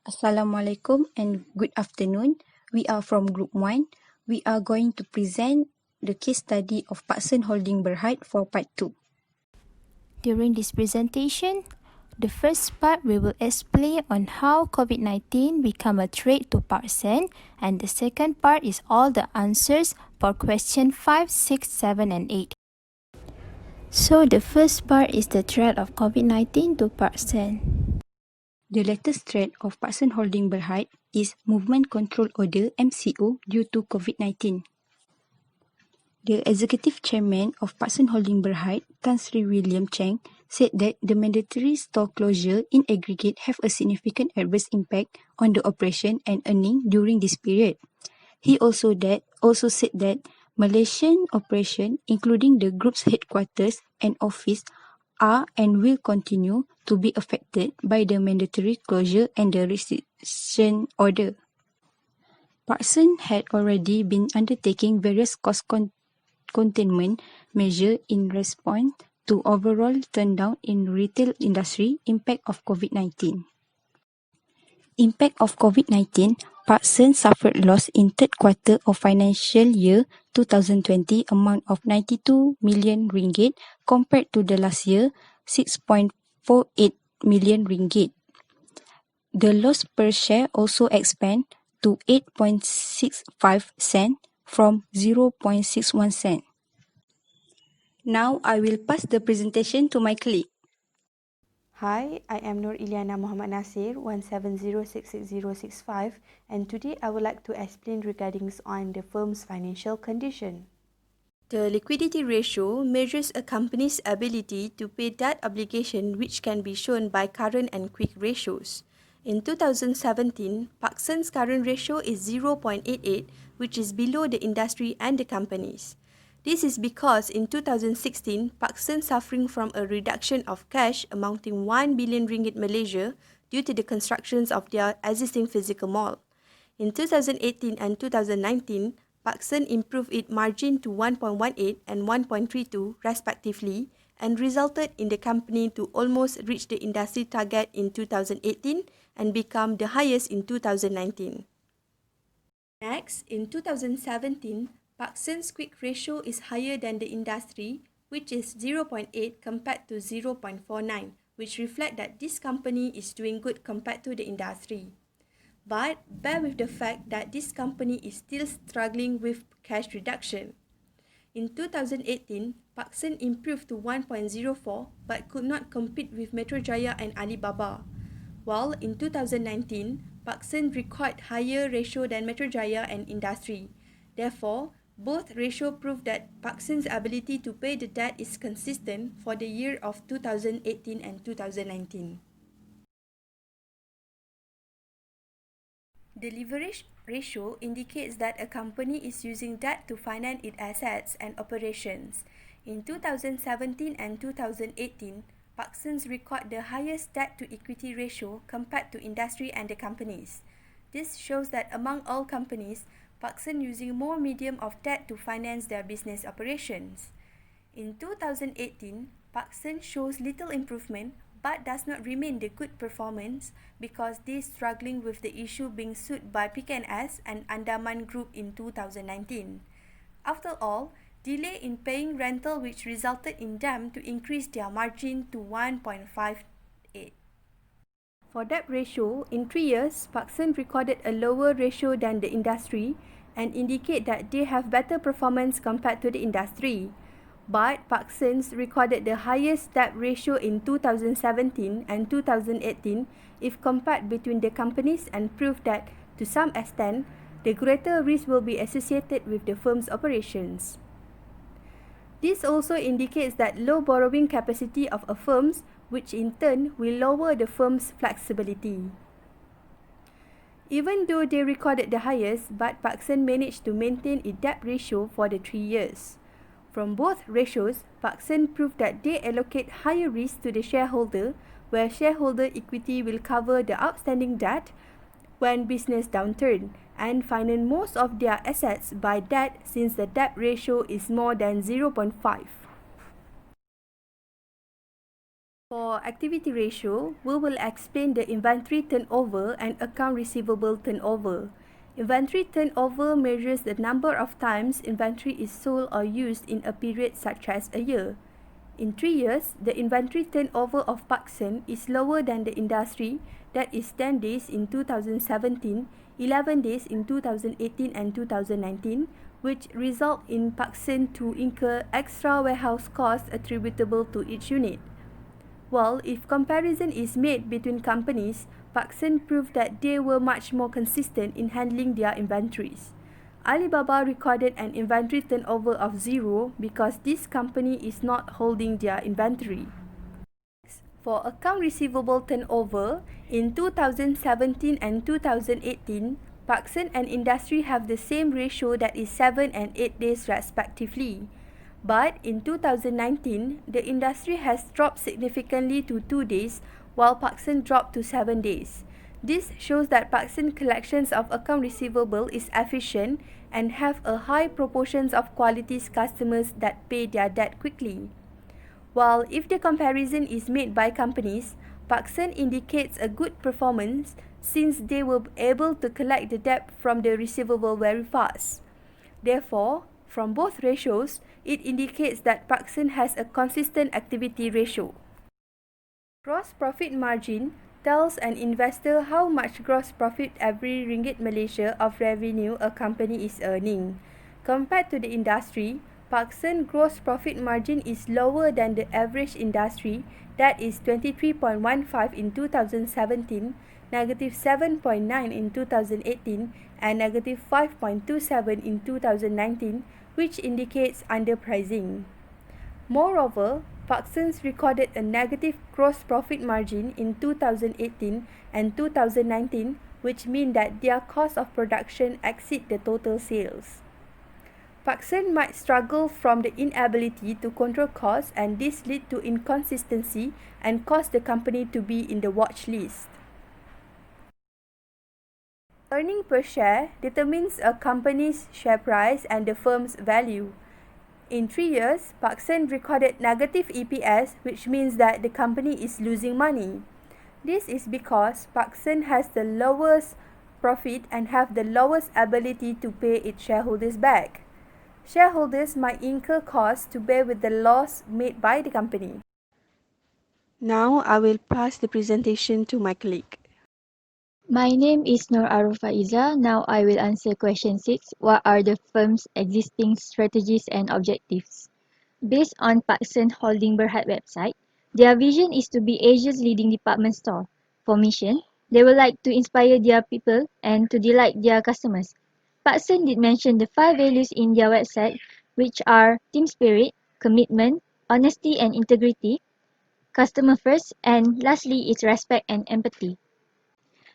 Assalamualaikum and good afternoon. We are from Group 1. We are going to present the case study of Parkson Holding Berhad for part 2. During this presentation, the first part we will explain on how COVID-19 become a threat to Parkson, and the second part is all the answers for question 5, 6, 7 and 8. So the first part is the threat of COVID-19 to Parkson. The latest threat of Parkson Holding Berhad is Movement Control Order MCO due to COVID-19. The Executive Chairman of Parkson Holding Berhad, Tan Sri William Cheng, said that the mandatory store closure in aggregate have a significant adverse impact on the operation and earning during this period. He also said that Malaysian operation, including the group's headquarters and office, are and will continue to be affected by the mandatory closure and the restriction order. Parkson had already been undertaking various cost containment measures in response to overall turndown in retail industry impact of COVID-19. Impact of COVID-19, Parkson suffered loss in third quarter of financial year 2020 amount of 92 million ringgit compared to the last year 6.48 million ringgit. The loss per share also expanded to 8.65 cent from 0.61 cent. Now I will pass the presentation to my colleague. Hi, I am Nur Iliana Muhammad Nasir, 170666065, and today I would like to explain regarding on the firm's financial condition. The liquidity ratio measures a company's ability to pay debt obligation, which can be shown by current and quick ratios. In 2017, Parkson's current ratio is 0.88, which is below the industry and the companies. This is because in 2016, Parkson suffering from a reduction of cash amounting 1 billion ringgit Malaysia due to the constructions of their existing physical mall. In 2018 and 2019, Parkson improved its margin to 1.18 and 1.32 respectively and resulted in the company to almost reach the industry target in 2018 and become the highest in 2019. Next, in 2017, Parkson's quick ratio is higher than the industry, which is 0.8 compared to 0.49, which reflect that this company is doing good compared to the industry. But bear with the fact that this company is still struggling with cash reduction. In 2018, Parkson improved to 1.04 but could not compete with Metrojaya and Alibaba. While in 2019, Parkson recorded higher ratio than Metrojaya and industry. Therefore, both ratio prove that Parkson's ability to pay the debt is consistent for the year of 2018 and 2019. The leverage ratio indicates that a company is using debt to finance its assets and operations. In 2017 and 2018, Parkson's record the highest debt to equity ratio compared to industry and the companies. This shows that among all companies, Parkson using more medium of debt to finance their business operations. In 2018, Parkson shows little improvement but does not remain the good performance because they struggling with the issue being sued by PKNS and Andaman Group in 2019. After all, delay in paying rental which resulted in them to increase their margin to 1.58. For debt ratio, in 3 years, Parkson recorded a lower ratio than the industry and indicate that they have better performance compared to the industry. But Parkson's recorded the highest debt ratio in 2017 and 2018 if compared between the companies and proved that, to some extent, the greater risk will be associated with the firm's operations. This also indicates that low borrowing capacity of a firm, which in turn will lower the firm's flexibility. Even though they recorded the highest, but Parkson managed to maintain its debt ratio for the 3 years. From both ratios, Parkson proved that they allocate higher risk to the shareholder, where shareholder equity will cover the outstanding debt when business downturn and finance most of their assets by debt since the debt ratio is more than 0.5. For activity ratio, we will explain the inventory turnover and account receivable turnover. Inventory turnover measures the number of times inventory is sold or used in a period such as a year. In 3 years, the inventory turnover of Parkson is lower than the industry, that is 10 days in 2017, 11 days in 2018 and 2019, which result in Parkson to incur extra warehouse costs attributable to each unit. Well, if comparison is made between companies, Parkson proved that they were much more consistent in handling their inventories. Alibaba recorded an inventory turnover of 0 because this company is not holding their inventory. For account receivable turnover, in 2017 and 2018, Parkson and industry have the same ratio, that is 7 and 8 days respectively. But in 2019, the industry has dropped significantly to 2 days, while Parkson dropped to 7 days. This shows that Parkson collections of account receivable is efficient and have a high proportion of qualities customers that pay their debt quickly. While if the comparison is made by companies, Parkson indicates a good performance since they were able to collect the debt from the receivable very fast. Therefore, from both ratios, it indicates that Parkson has a consistent activity ratio. Gross profit margin tells an investor how much gross profit every ringgit Malaysia of revenue a company is earning. Compared to the industry, Parkson gross profit margin is lower than the average industry, that is 23.15 in 2017, negative 7.9 in 2018, and negative 5.27 in 2019, which indicates underpricing. Moreover, Parkson's recorded a negative gross profit margin in 2018 and 2019, which mean that their cost of production exceed the total sales. Parkson might struggle from the inability to control costs, and this lead to inconsistency and cause the company to be in the watch list. Earning per share determines a company's share price and the firm's value. In 3 years, Parkson recorded negative EPS, which means that the company is losing money. This is because Parkson has the lowest profit and have the lowest ability to pay its shareholders back. Shareholders might incur costs to bear with the loss made by the company. Now I will pass the presentation to my colleague. My name is Nur Arufaiza. Now I will answer question 6. What are the firm's existing strategies and objectives? Based on Parkson Holding Berhad website, their vision is to be Asia's leading department store. For mission, they would like to inspire their people and to delight their customers. Parkson did mention the 5 values in their website, which are team spirit, commitment, honesty and integrity, customer first, and lastly is respect and empathy.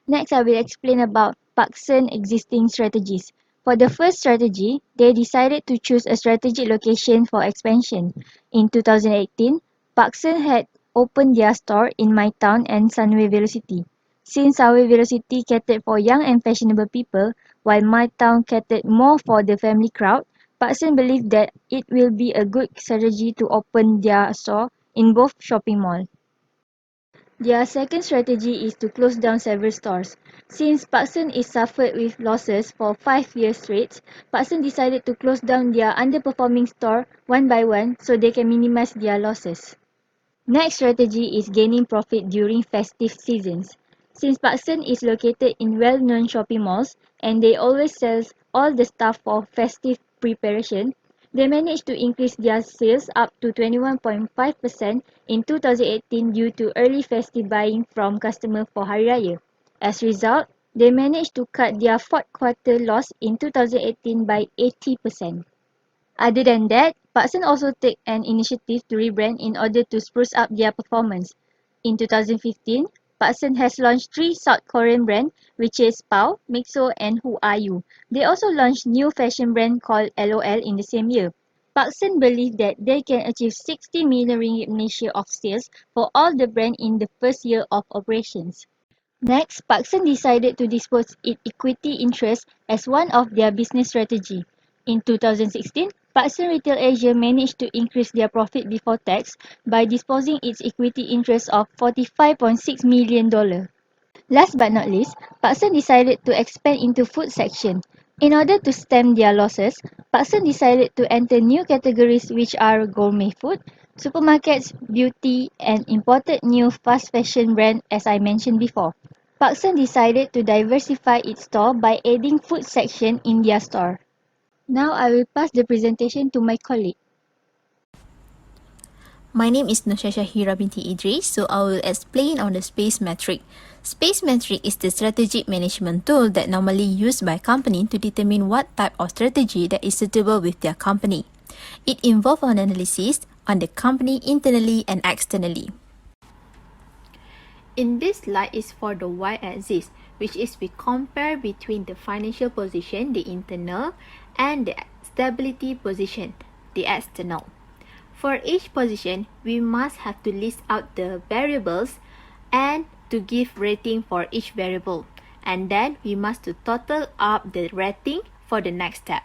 Next, I will explain about Parkson existing strategies. For the first strategy, they decided to choose a strategic location for expansion. In 2018, Parkson had opened their store in My Town and Sunway Velocity. Since Sunway Velocity catered for young and fashionable people, while My Town catered more for the family crowd, Parkson believed that it will be a good strategy to open their store in both shopping malls. Their second strategy is to close down several stores. Since Parkson is suffered with losses for 5 years straight, Parkson decided to close down their underperforming store one by one so they can minimize their losses. Next strategy is gaining profit during festive seasons. Since Parkson is located in well-known shopping malls and they always sell all the stuff for festive preparation, they managed to increase their sales up to 21.5% in 2018 due to early festive buying from customers for Hari Raya. As a result, they managed to cut their fourth quarter loss in 2018 by 80%. Other than that, Parkson also took an initiative to rebrand in order to spruce up their performance. In 2015, Parkson has launched 3 South Korean brands, which is Pao, Mixo, and Who Are You. They also launched new fashion brand called LOL in the same year. Parkson believes that they can achieve 60 million ringgit Malaysia of sales for all the brand in the first year of operations. Next, Parkson decided to dispose its equity interest as one of their business strategy. In 2016, Parkson Retail Asia managed to increase their profit before tax by disposing its equity interest of $45.6 million. Last but not least, Parkson decided to expand into food section. In order to stem their losses, Parkson decided to enter new categories which are gourmet food, supermarkets, beauty, and imported new fast fashion brand as I mentioned before. Parkson decided to diversify its store by adding food section in their store. Now I will pass the presentation to my colleague. My name is Nushasha Hira binti Idris, so I will explain on the space metric. Space metric is the strategic management tool that normally used by company to determine what type of strategy that is suitable with their company. It involves an analysis on the company internally and externally. In this slide is for the y-axis, which is we compare between the financial position, the internal, and the stability position, the external. For each position, we must have to list out the variables and to give rating for each variable. And then we must to total up the rating for the next step.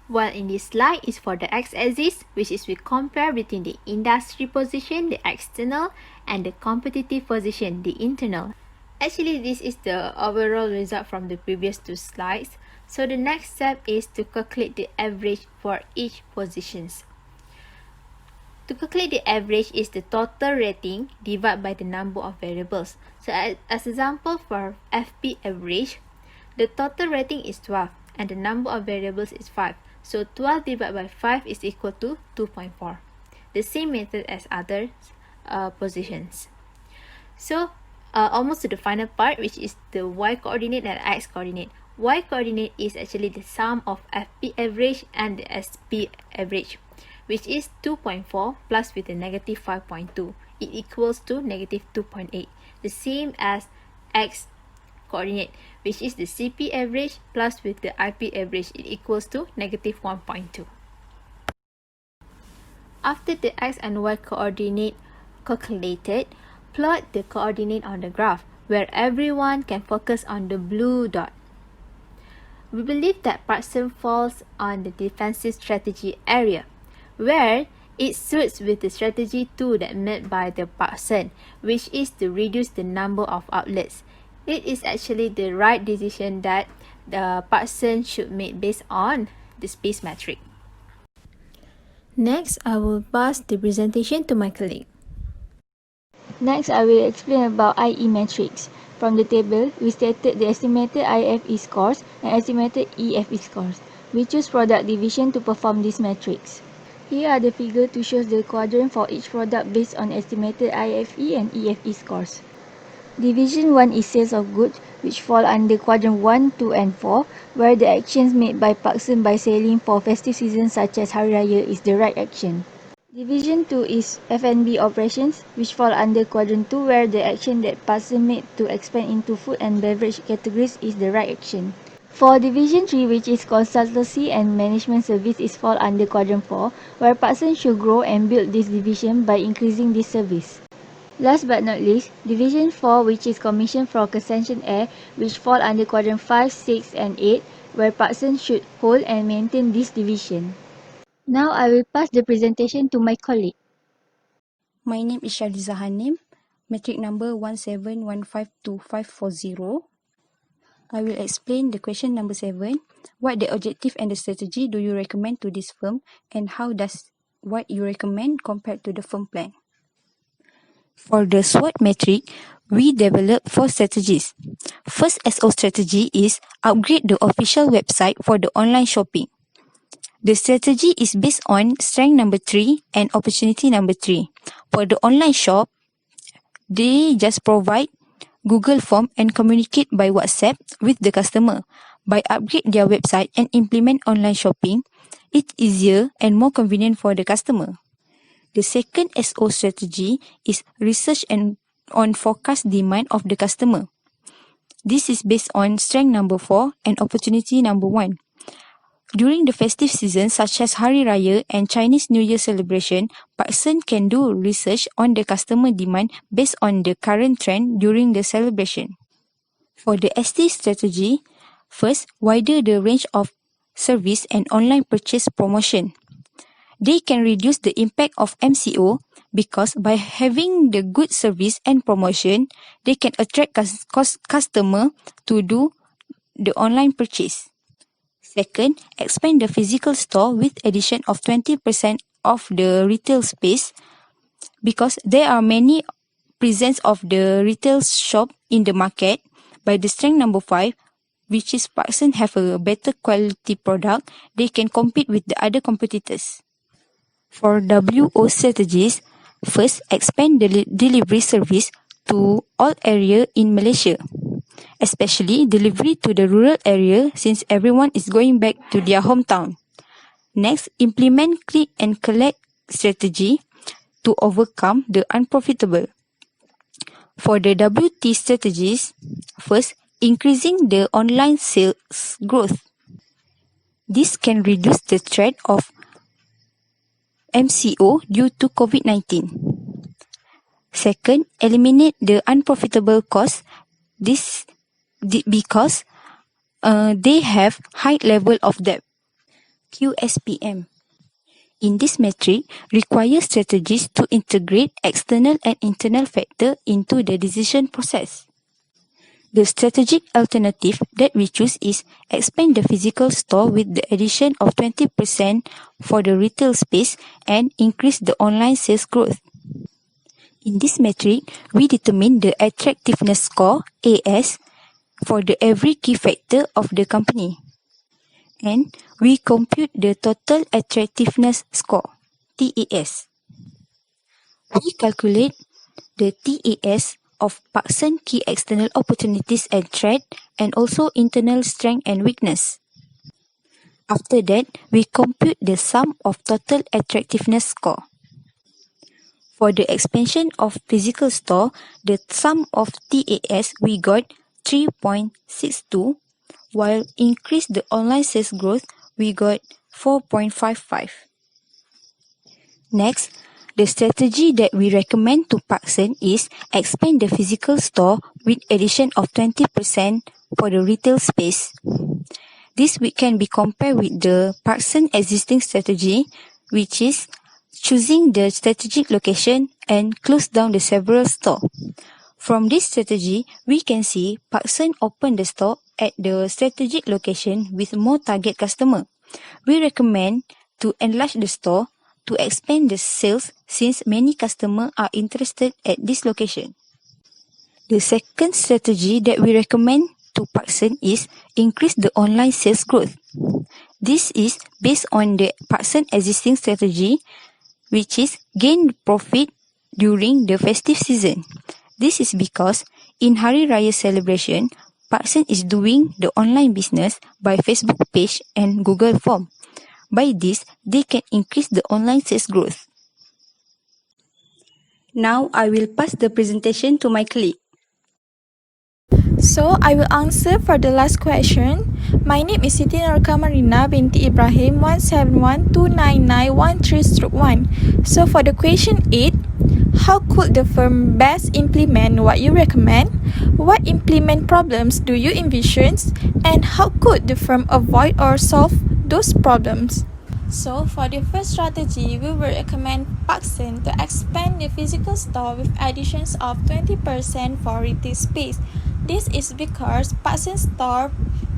While in this slide is for the x-axis, which is we compare between the industry position, the external, and the competitive position, the internal. Actually, this is the overall result from the previous two slides. So the next step is to calculate the average for each positions. To calculate the average is the total rating divided by the number of variables. So as example for FP average, the total rating is 12 and the number of variables is 5. So 12 divided by 5 is equal to 2.4. The same method as other positions. So almost to the final part, which is the y coordinate and x coordinate. Y coordinate is actually the sum of FP average and the SP average, which is 2.4 plus with the negative 5.2. It equals to negative 2.8. The same as x coordinate, which is the CP average plus with the IP average. It equals to negative 1.2. After the x and y coordinate calculated, plot the coordinate on the graph, where everyone can focus on the blue dot. We believe that Parkson falls on the defensive strategy area, where it suits with the strategy 2 that made by the Parkson, which is to reduce the number of outlets. It is actually the right decision that the Parkson should make based on the space metric. Next, I will pass the presentation to my colleague. Next, I will explain about IE metrics. From the table, we stated the estimated IFE scores and estimated EFE scores. We choose product division to perform these metrics. Here are the figures to show the quadrant for each product based on estimated IFE and EFE scores. Division 1 is sales of goods, which fall under quadrant 1, 2 and 4, where the actions made by Parkson by selling for festive seasons such as Hari Raya is the right action. Division 2 is F&B operations, which fall under quadrant 2, where the action that Parkson made to expand into food and beverage categories is the right action. For Division 3, which is consultancy and management service, is fall under quadrant 4, where Parkson should grow and build this division by increasing this service. Last but not least, Division 4, which is commission for concession air, which fall under quadrant 5, 6 and 8, where Parkson should hold and maintain this division. Now I will pass the presentation to my colleague. My name is Shaliza Hanim, metric number 17152540. I will explain the question number 7. What the objective and the strategy do you recommend to this firm, and how does what you recommend compared to the firm plan? For the SWOT metric, we develop 4 strategies. First SO strategy is upgrade the official website for the online shopping. The strategy is based on strength number 3 and opportunity number 3. For the online shop, they just provide Google Form and communicate by WhatsApp with the customer. By upgrade their website and implement online shopping, it's easier and more convenient for the customer. The second SO strategy is research and on forecast demand of the customer. This is based on strength number 4 and opportunity number 1. During the festive season such as Hari Raya and Chinese New Year celebration, Parkson can do research on the customer demand based on the current trend during the celebration. For the ST strategy, first, widen the range of service, and online purchase promotion. They can reduce the impact of MCO because by having the good service and promotion, they can attract customer to do the online purchase. Second, expand the physical store with addition of 20% of the retail space because there are many presence of the retail shop in the market. By the strength number 5, which is Parkson have a better quality product, they can compete with the other competitors. For WO strategies, first expand the delivery service to all area in Malaysia, especially delivery to the rural area since everyone is going back to their hometown. Next, implement click and collect strategy to overcome the unprofitable. For the WT strategies, first, increasing the online sales growth. This can reduce the threat of MCO due to COVID-19. Second, eliminate the unprofitable costs. This because they have high level of debt. QSPM. In this metric, requires strategies to integrate external and internal factors into the decision process. The strategic alternative that we choose is expand the physical store with the addition of 20% for the retail space and increase the online sales growth. In this metric, we determine the attractiveness score AS for the every key factor of the company. And we compute the total attractiveness score TAS. We calculate the TAS of Parkson key external opportunities and threat and also internal strength and weakness. After that, we compute the sum of total attractiveness score. For the expansion of physical store, the sum of TAS we got 3.62, while increase the online sales growth we got 4.55. Next, the strategy that we recommend to Parkson is expand the physical store with addition of 20% for the retail space. This can be compared with the Parkson existing strategy, which is choosing the strategic location and close down the several stores. From this strategy, we can see Parkson open the store at the strategic location with more target customer. We recommend to enlarge the store to expand the sales since many customers are interested at this location. The second strategy that we recommend to Parkson is increase the online sales growth. This is based on the Parkson existing strategy, which is gain profit during the festive season. This is because in Hari Raya celebration, Parkson is doing the online business by Facebook page and Google form. By this, they can increase the online sales growth. Now, I will pass the presentation to my colleague. So, I will answer for the last question. My name is Siti Norka Marina binti Ibrahim 171299113-1. So, for the question 8, how could the firm best implement what you recommend? What implement problems do you envision? And how could the firm avoid or solve those problems? So, for the first strategy, we will recommend Parkson to expand the physical store with additions of 20% for retail space. This is because Parkson store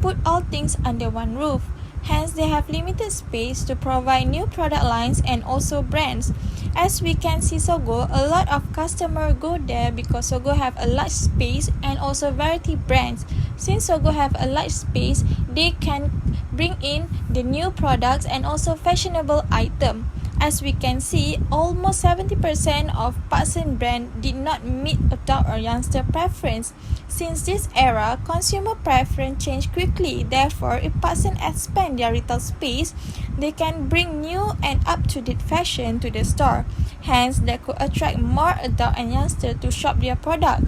put all things under one roof. Hence, they have limited space to provide new product lines and also brands. As we can see Sogo, a lot of customers go there because Sogo have a large space and also variety brands. Since Sogo have a large space, they can bring in the new products and also fashionable item. As we can see, almost 70% of Parkson brand did not meet adult or youngster preference. Since this era, consumer preference change quickly. Therefore, if Parkson expand their retail space, they can bring new and up-to-date fashion to the store. Hence, they could attract more adult and youngster to shop their product.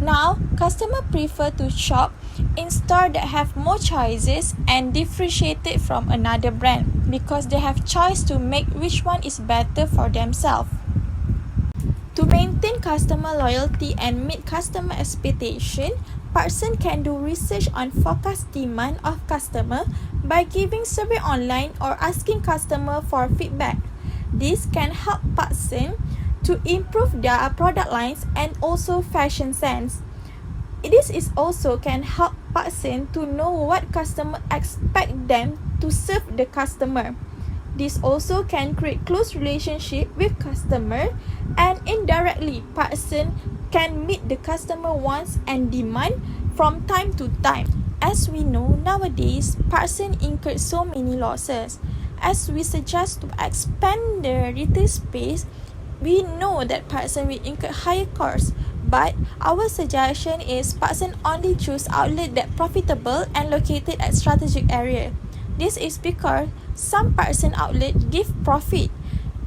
Now, customers prefer to shop in stores that have more choices and differentiated from another brand because they have choice to make which one is better for themselves. To To maintain customer loyalty and meet customer expectation, Parkson can do research on forecast demand of customer by giving survey online or asking customer for feedback. This can help Parkson to improve their product lines and also fashion sense. This is also can help Parkson to know what customer expect them to serve the customer. This also can create close relationship with customer, and indirectly Parkson can meet the customer wants and demand from time to time. As we know nowadays, Parkson incurred so many losses. As we suggest to expand the retail space, we know that Parkson will incur higher costs, but our suggestion is Parkson only choose outlet that profitable and located at strategic area. This is because some Parkson outlet give profit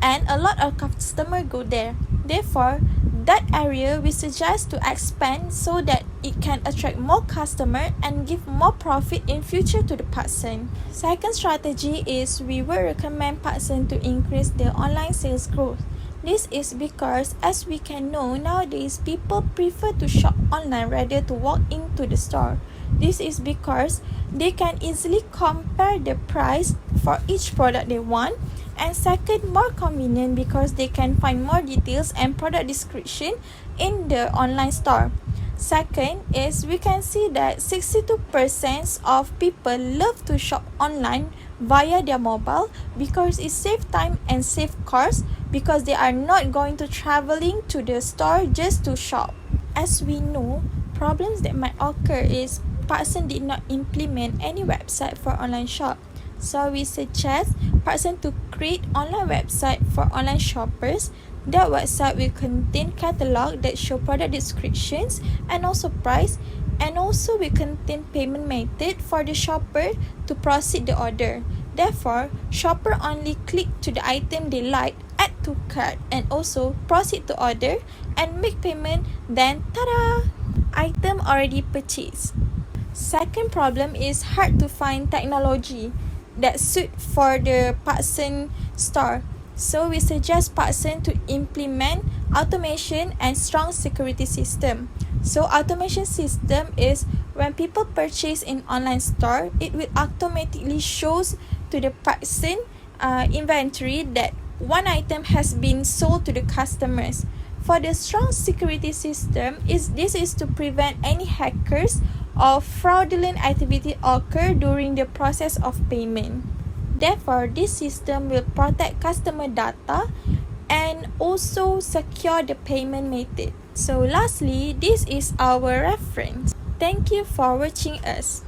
and a lot of customer go there. Therefore, that area we suggest to expand so that it can attract more customer and give more profit in future to the Parkson. Second strategy is we will recommend Parkson to increase their online sales growth. This is because, as we can know, nowadays people prefer to shop online rather to walk into the store. This is because they can easily compare the price for each product they want, and second, more convenient because they can find more details and product description in the online store. Second is we can see that 62% of people love to shop online via their mobile because it saves time and save cost because they are not going to traveling to the store just to shop. As we know, problems that might occur is Parkson did not implement any website for online shop. So we suggest Parkson to create online website for online shoppers. That website will contain catalog that show product descriptions and also price, and also will contain payment method for the shopper to proceed the order. Therefore, shopper only click to the item they like, add to cart, and also proceed to order and make payment. Then, ta-da! Item already purchased. Second problem is hard to find technology that suit for the Parkson store. So we suggest Parkson to implement automation and strong security system. So automation system is when people purchase in online store, it will automatically shows to the Parkson inventory that one item has been sold to the customers. For the strong security system, this is to prevent any hackers or fraudulent activity occur during the process of payment. Therefore, this system will protect customer data and also secure the payment method. So lastly, this is our reference. Thank you for watching us.